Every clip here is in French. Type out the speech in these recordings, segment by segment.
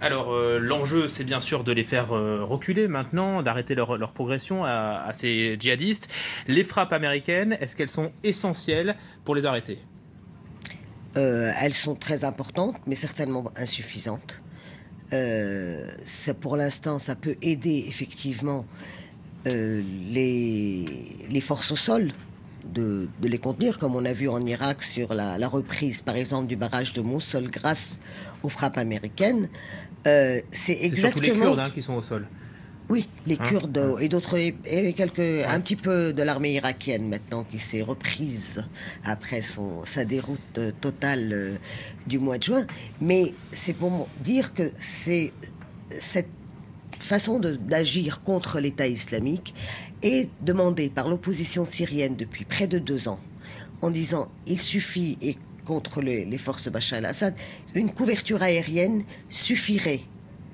Alors, l'enjeu, c'est bien sûr de les faire reculer maintenant, d'arrêter leur progression à ces djihadistes. Les frappes américaines, est-ce qu'elles sont essentielles pour les arrêter? Elles sont très importantes, mais certainement insuffisantes. Pour l'instant, ça peut aider effectivement les forces au sol de les contenir, comme on a vu en Irak sur la reprise, par exemple, du barrage de Mossoul grâce aux frappes américaines. C'est exactement... surtout les Kurdes qui sont au sol. Oui, les Kurdes et d'autres, et un petit peu de l'armée irakienne maintenant qui s'est reprise après sa déroute totale du mois de juin. Mais c'est pour dire que c'est cette façon d'agir contre l'État islamique est demandée par l'opposition syrienne depuis près de 2 ans, en disant il suffit, et contre les forces de Bachar el-Assad, une couverture aérienne suffirait.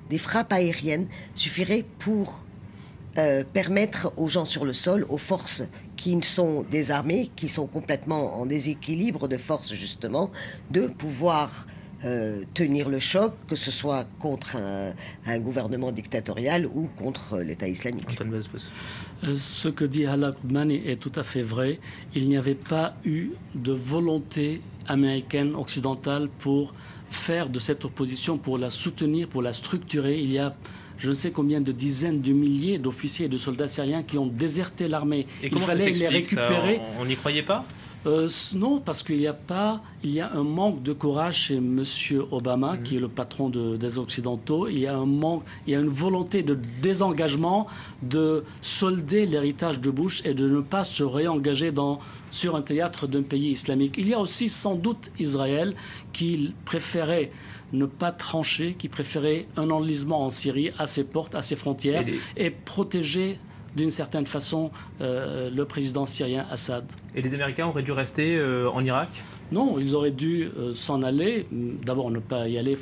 Des frappes aériennes suffiraient pour permettre aux gens sur le sol, aux forces qui sont désarmées, qui sont complètement en déséquilibre de force justement, de pouvoir tenir le choc, que ce soit contre un gouvernement dictatorial ou contre l'État islamique. Ce que dit Hala Koudmani est tout à fait vrai. Il n'y avait pas eu de volonté américaine, occidentale, pour faire de cette opposition, pour la soutenir, pour la structurer. Il y a je ne sais combien de dizaines de milliers d'officiers et de soldats syriens qui ont déserté l'armée. Il fallait les récupérer. Ça, on n'y croyait pas? Non, parce qu'il y a un manque de courage chez M. Obama, qui est le patron des Occidentaux. Il y a une volonté de désengagement, de solder l'héritage de Bush et de ne pas se réengager sur un théâtre d'un pays islamique. Il y a aussi sans doute Israël qui préférait ne pas trancher, qui préférait un enlisement en Syrie, à ses portes, à ses frontières, et protéger d'une certaine façon le président syrien Assad. Et les Américains auraient dû rester en Irak? Non, ils auraient dû s'en aller. D'abord, ne pas y aller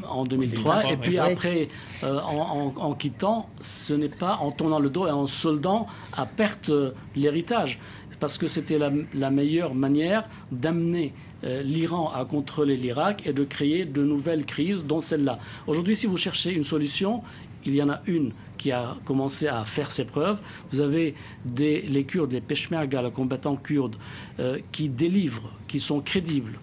en 2003, et puis après, en quittant, ce n'est pas en tournant le dos et en soldant à perte l'héritage. Parce que c'était la meilleure manière d'amener l'Iran à contrôler l'Irak et de créer de nouvelles crises, dont celle-là. Aujourd'hui, si vous cherchez une solution, il y en a une qui a commencé à faire ses preuves. Vous avez les Kurdes, les Peshmerga, les combattants kurdes, qui délivrent, qui sont crédibles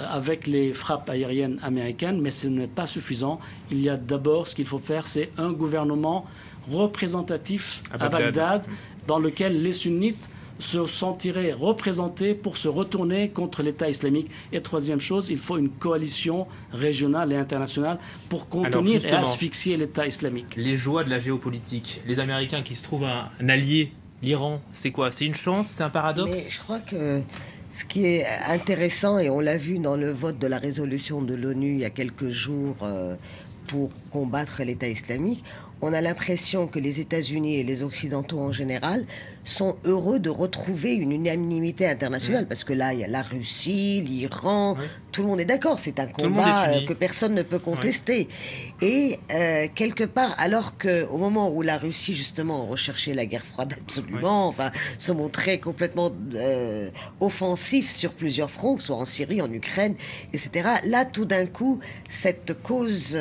avec les frappes aériennes américaines, mais ce n'est pas suffisant. Il y a d'abord, ce qu'il faut faire, c'est un gouvernement représentatif à Bagdad, dans lequel les sunnites se sentiraient représentés pour se retourner contre l'État islamique. Et troisième chose, il faut une coalition régionale et internationale pour contenir et asphyxier l'État islamique. Les joies de la géopolitique, les Américains qui se trouvent un allié, l'Iran, c'est quoi? C'est une chance? C'est un paradoxe? Mais je crois que ce qui est intéressant, et on l'a vu dans le vote de la résolution de l'ONU il y a quelques jours pour combattre l'État islamique, on a l'impression que les États-Unis et les Occidentaux en général sont heureux de retrouver une unanimité internationale. Parce que là, il y a la Russie, l'Iran, tout le monde est d'accord. C'est un combat que personne ne peut contester. Et quelque part, alors qu'au moment où la Russie, justement, recherchait la guerre froide absolument, enfin, se montrait complètement offensif sur plusieurs fronts, que ce soit en Syrie, en Ukraine, etc. Là, tout d'un coup, cette cause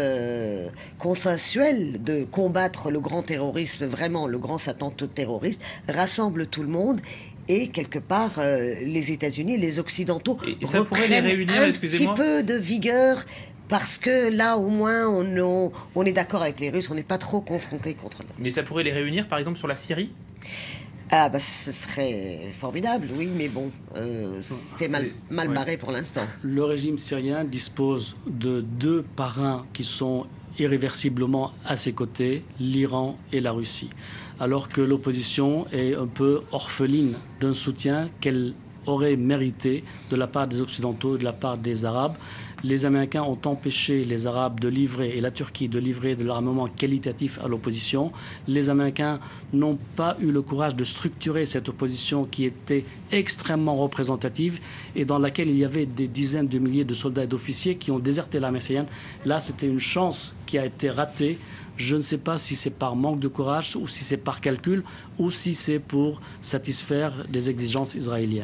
consensuelle de combattre le grand terrorisme, vraiment le grand Satan terroriste, rassemble tout le monde. Et quelque part, les États-Unis, les Occidentaux reprennent un petit peu de vigueur, parce que là, au moins, on est d'accord avec les Russes, on n'est pas trop confrontés contre eux. Mais ça pourrait les réunir, par exemple, sur la Syrie? Ah bah ce serait formidable, oui, mais bon, c'est mal barré pour l'instant. Le régime syrien dispose de 2 parrains qui sont irréversiblement à ses côtés, l'Iran et la Russie, alors que l'opposition est un peu orpheline d'un soutien qu'elle aurait mérité de la part des Occidentaux et de la part des Arabes. Les Américains ont empêché les Arabes de livrer, et la Turquie de livrer de l'armement qualitatif à l'opposition. Les Américains n'ont pas eu le courage de structurer cette opposition qui était extrêmement représentative et dans laquelle il y avait des dizaines de milliers de soldats et d'officiers qui ont déserté l'armée syrienne. Là, c'était une chance qui a été ratée. Je ne sais pas si c'est par manque de courage ou si c'est par calcul ou si c'est pour satisfaire des exigences israéliennes.